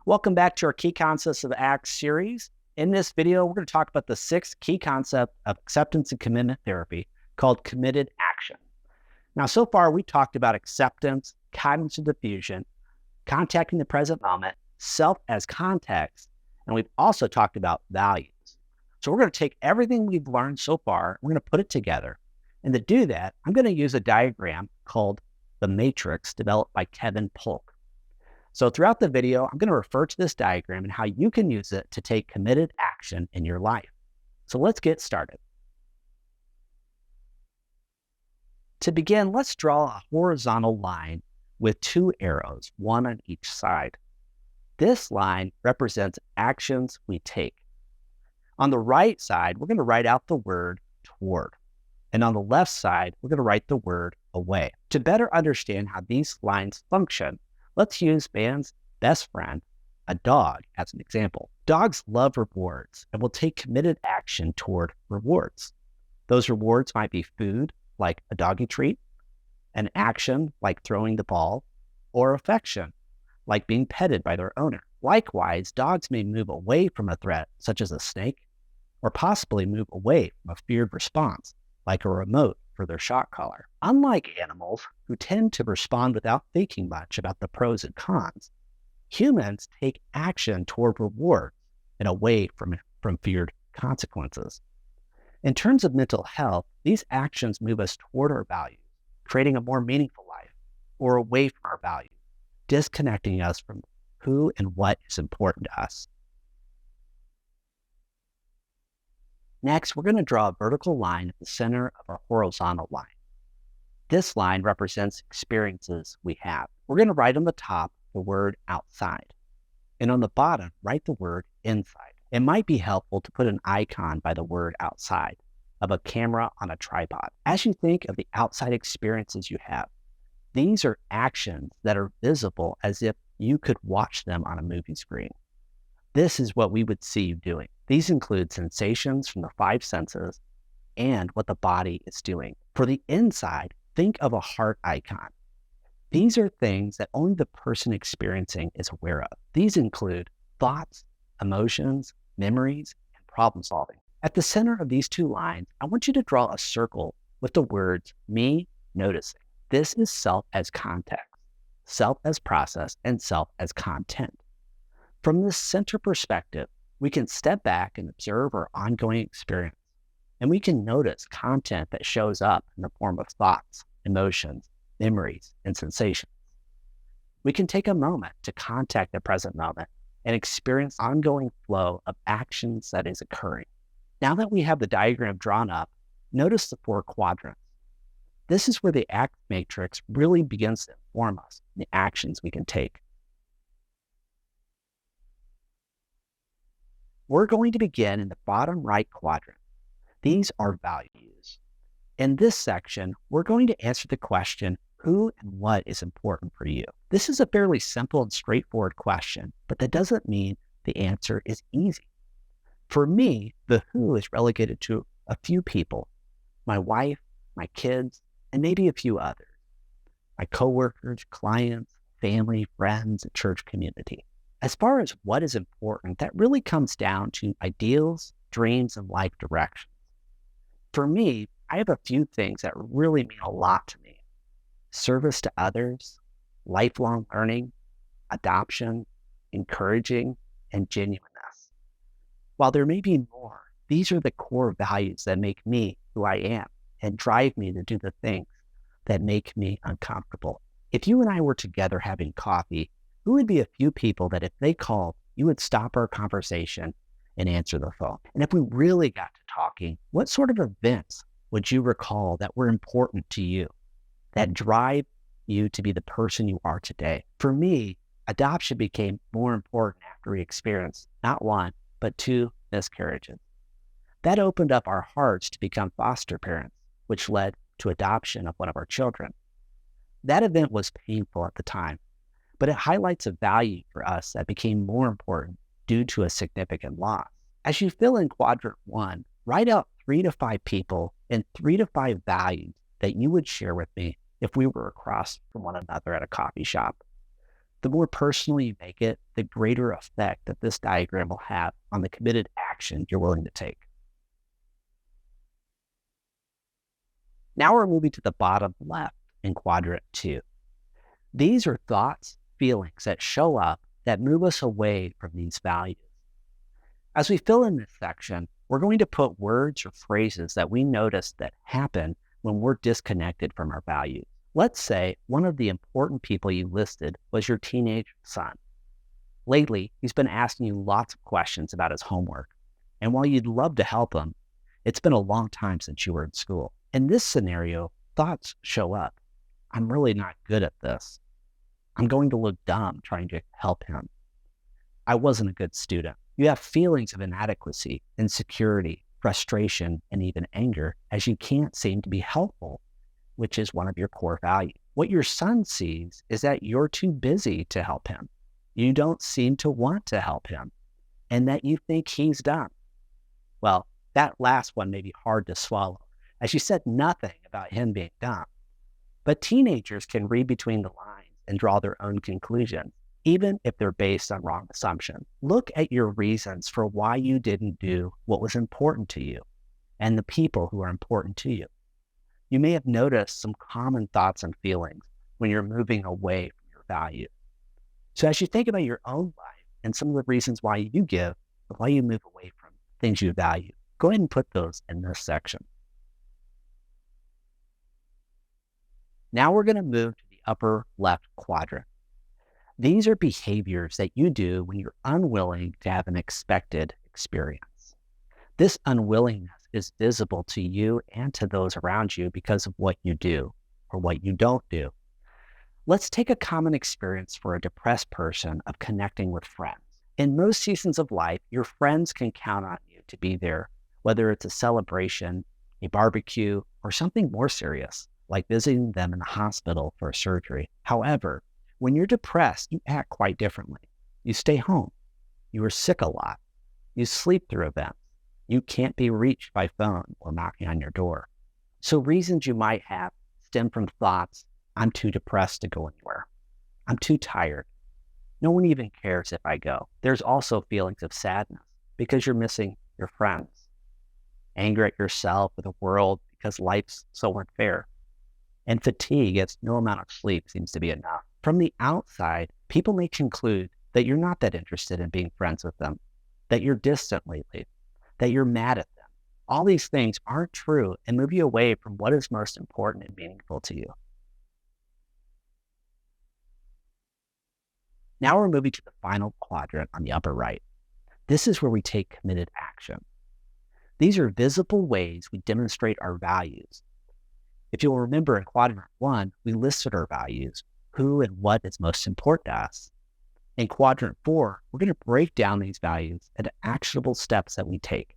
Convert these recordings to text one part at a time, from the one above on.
Welcome back to our Key Concepts of ACT series. In this video, we're going to talk about the 6th key concept of acceptance and commitment therapy called committed action. Now, so far, we talked about acceptance, cognitive diffusion, contacting the present moment, self as context, and we've also talked about values. So we're going to take everything we've learned so far, we're going to put it together. And to do that, I'm going to use a diagram called the matrix developed by Polk. So throughout the video, I'm going to refer to this diagram and how you can use it to take committed action in your life. So let's get started. To begin, let's draw a horizontal line with 2 arrows, one on each side. This line represents actions we take. On the right side, we're going to write out the word toward. And on the left side, we're going to write the word away. To better understand how these lines function, let's use man's best friend, a dog, as an example. Dogs love rewards and will take committed action toward rewards. Those rewards might be food, like a doggy treat, an action, like throwing the ball, or affection, like being petted by their owner. Likewise, dogs may move away from a threat, such as a snake, or possibly move away from a feared response, like a remote for their shock collar. Unlike animals who tend to respond without thinking much about the pros and cons, humans take action toward rewards and away from feared consequences. In terms of mental health, these actions move us toward our values, creating a more meaningful life, or away from our values, disconnecting us from who and what is important to us. Next, we're going to draw a vertical line at the center of our horizontal line. This line represents experiences we have. We're going to write on the top the word outside, and on the bottom, write the word inside. It might be helpful to put an icon by the word outside of a camera on a tripod. As you think of the outside experiences you have, these are actions that are visible as if you could watch them on a movie screen. This is what we would see you doing. These include sensations from the 5 senses and what the body is doing. For the inside, think of a heart icon. These are things that only the person experiencing is aware of. These include thoughts, emotions, memories, and problem solving. At the center of these 2 lines, I want you to draw a circle with the words me noticing. This is self as context, self as process, and self as content. From this center perspective, we can step back and observe our ongoing experience, and we can notice content that shows up in the form of thoughts, emotions, memories, and sensations. We can take a moment to contact the present moment and experience ongoing flow of actions that is occurring. Now that we have the diagram drawn up, notice the 4 quadrants. This is where the ACT matrix really begins to inform us the actions we can take. We're going to begin in the bottom right quadrant. These are values. In this section, we're going to answer the question, who and what is important for you? This is a fairly simple and straightforward question, but that doesn't mean the answer is easy. For me, the who is relegated to a few people, my wife, my kids, and maybe a few others, my coworkers, clients, family, friends, and church community. As far as what is important, that really comes down to ideals, dreams, and life directions. For me, I have a few things that really mean a lot to me. Service to others, lifelong learning, adoption, encouraging, and genuineness. While there may be more, these are the core values that make me who I am and drive me to do the things that make me uncomfortable. If you and I were together having coffee, who would be a few people that if they called, you would stop our conversation and answer the phone? And if we really got to talking, what sort of events would you recall that were important to you, that drive you to be the person you are today? For me, adoption became more important after we experienced not 1, but 2 miscarriages. That opened up our hearts to become foster parents, which led to adoption of one of our children. That event was painful at the time, but it highlights a value for us that became more important due to a significant loss. As you fill in quadrant 1, write out 3 to 5 people and 3 to 5 values that you would share with me if we were across from one another at a coffee shop. The more personal you make it, the greater effect that this diagram will have on the committed action you're willing to take. Now we're moving to the bottom left in quadrant 2. These are thoughts, feelings that show up that move us away from these values. As we fill in this section, we're going to put words or phrases that we notice that happen when we're disconnected from our values. Let's say one of the important people you listed was your teenage son. Lately, he's been asking you lots of questions about his homework. And while you'd love to help him, it's been a long time since you were in school. In this scenario, thoughts show up. I'm really not good at this. I'm going to look dumb trying to help him. I wasn't a good student. You have feelings of inadequacy, insecurity, frustration, and even anger as you can't seem to be helpful, which is one of your core values. What your son sees is that you're too busy to help him. You don't seem to want to help him, and that you think he's dumb. Well, that last one may be hard to swallow, as you said nothing about him being dumb. But teenagers can read between the lines and draw their own conclusions, even if they're based on wrong assumptions. Look at your reasons for why you didn't do what was important to you and the people who are important to you. You may have noticed some common thoughts and feelings when you're moving away from your value. So as you think about your own life and some of the reasons why you give, or why you move away from things you value, go ahead and put those in this section. Now we're going to move to the upper left quadrant. These are behaviors that you do when you're unwilling to have an expected experience. This unwillingness is visible to you and to those around you because of what you do or what you don't do. Let's take a common experience for a depressed person of connecting with friends. In most seasons of life, your friends can count on you to be there, whether it's a celebration, a barbecue, or something more serious, like visiting them in the hospital for a surgery. However, when you're depressed, you act quite differently. You stay home. You are sick a lot. You sleep through events. You can't be reached by phone or knocking on your door. So reasons you might have stem from thoughts: I'm too depressed to go anywhere. I'm too tired. No one even cares if I go. There's also feelings of sadness because you're missing your friends. Anger at yourself or the world because life's so unfair. And fatigue as no amount of sleep seems to be enough. From the outside, people may conclude that you're not that interested in being friends with them, that you're distant lately, that you're mad at them. All these things aren't true and move you away from what is most important and meaningful to you. Now we're moving to the final quadrant on the upper right. This is where we take committed action. These are visible ways we demonstrate our values. If you'll remember in quadrant 1, we listed our values, who and what is most important to us. In quadrant 4, we're going to break down these values into actionable steps that we take.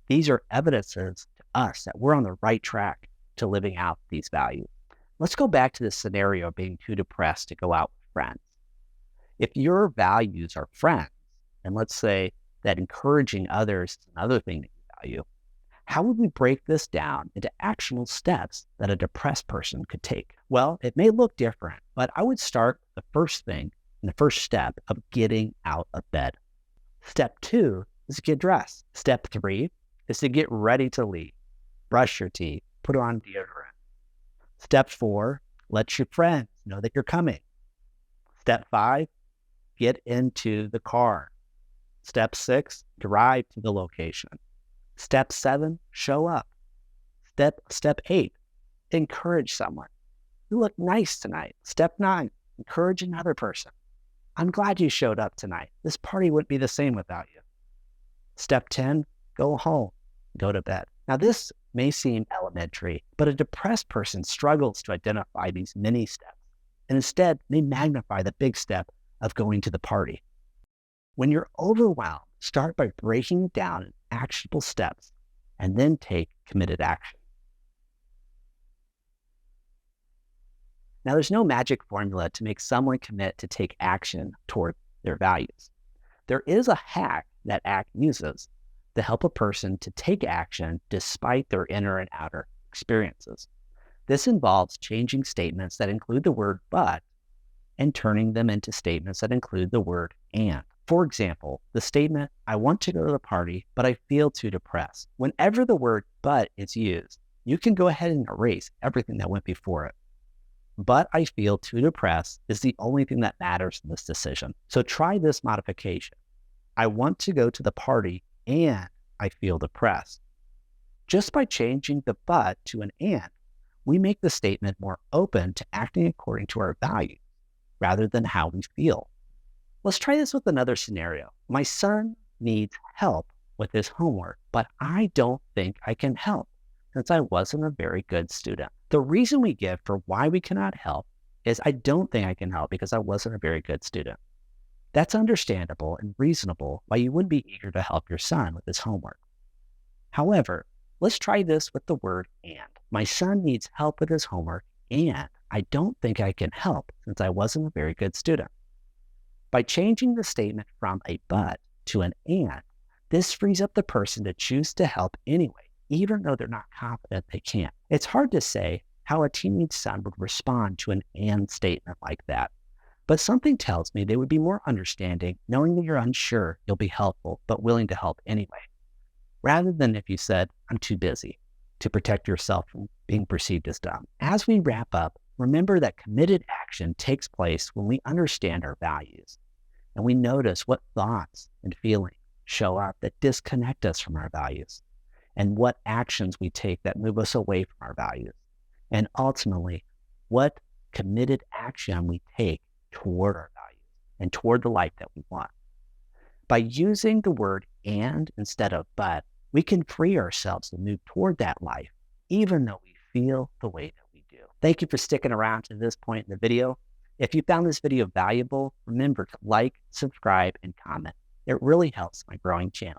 These are evidences to us that we're on the right track to living out these values. Let's go back to the scenario of being too depressed to go out with friends. If your values are friends, and let's say that encouraging others is another thing that you value, how would we break this down into actionable steps that a depressed person could take? Well, it may look different, but I would start with the first thing and the first step of getting out of bed. Step 2 is to get dressed. Step 3 is to get ready to leave. Brush your teeth, put on deodorant. Step 4, let your friends know that you're coming. Step 5, get into the car. Step 6, drive to the location. Step 7, show up. Step 8, encourage someone. You look nice tonight. Step 9, encourage another person. I'm glad you showed up tonight. This party wouldn't be the same without you. Step 10, go home, go to bed. Now this may seem elementary, but a depressed person struggles to identify these mini steps, and instead they magnify the big step of going to the party. When you're overwhelmed, start by breaking down in actionable steps and then take committed action. Now, there's no magic formula to make someone commit to take action toward their values. There is a hack that ACT uses to help a person to take action despite their inner and outer experiences. This involves changing statements that include the word but and turning them into statements that include the word and. For example, the statement, I want to go to the party, but I feel too depressed. Whenever the word but is used, you can go ahead and erase everything that went before it. But I feel too depressed is the only thing that matters in this decision. So try this modification. I want to go to the party and I feel depressed. Just by changing the but to an and, we make the statement more open to acting according to our values rather than how we feel. Let's try this with another scenario. My son needs help with his homework, but I don't think I can help since I wasn't a very good student. The reason we give for why we cannot help is I don't think I can help because I wasn't a very good student. That's understandable and reasonable why you wouldn't be eager to help your son with his homework. However, let's try this with the word and. My son needs help with his homework and I don't think I can help since I wasn't a very good student. By changing the statement from a but to an and, this frees up the person to choose to help anyway, even though they're not confident they can. It's hard to say how a teenage son would respond to an and statement like that, but something tells me they would be more understanding knowing that you're unsure you'll be helpful, but willing to help anyway, rather than if you said, I'm too busy, to protect yourself from being perceived as dumb. As we wrap up, remember that committed action takes place when we understand our values and we notice what thoughts and feelings show up that disconnect us from our values and what actions we take that move us away from our values, and ultimately what committed action we take toward our values and toward the life that we want. By using the word and instead of but, we can free ourselves to move toward that life, even though we feel the way that we do. Thank you for sticking around to this point in the video. If you found this video valuable, remember to like, subscribe, and comment. It really helps my growing channel.